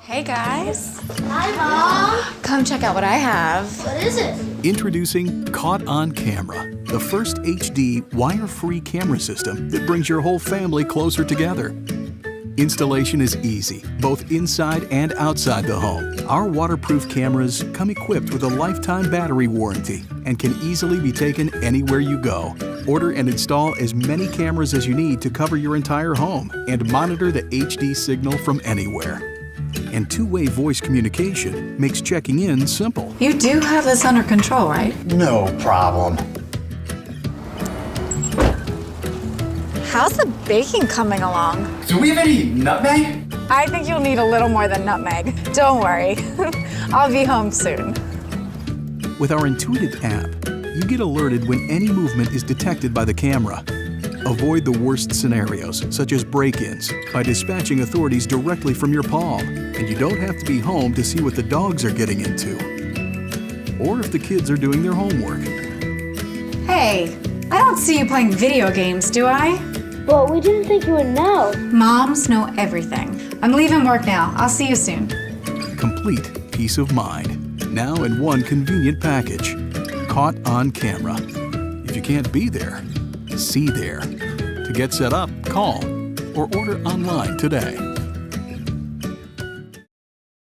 Hey guys. Hi, Mom. Come check out what I have. What is it? Introducing Caught on Camera, the first HD wire-free camera system that brings your whole family closer together. Installation is easy, both inside and outside the home. Our waterproof cameras come equipped with a lifetime battery warranty and can easily be taken anywhere you go. Order and install as many cameras as you need to cover your entire home and monitor the HD signal from anywhere. And two-way voice communication makes checking in simple. You do have this under control, right? No problem. How's the baking coming along? Do we have any nutmeg? I think you'll need a little more than nutmeg. Don't worry. I'll be home soon. With our intuitive app, you get alerted when any movement is detected by the camera. Avoid the worst scenarios, such as break-ins, by dispatching authorities directly from your palm, and you don't have to be home to see what the dogs are getting into, or if the kids are doing their homework. Hey, I don't see you playing video games, do I? Well, we didn't think you would know. Moms know everything. I'm leaving work now. I'll see you soon. Complete peace of mind, now in one convenient package. Caught on camera. If you can't be there, see there. To get set up, call or order online today.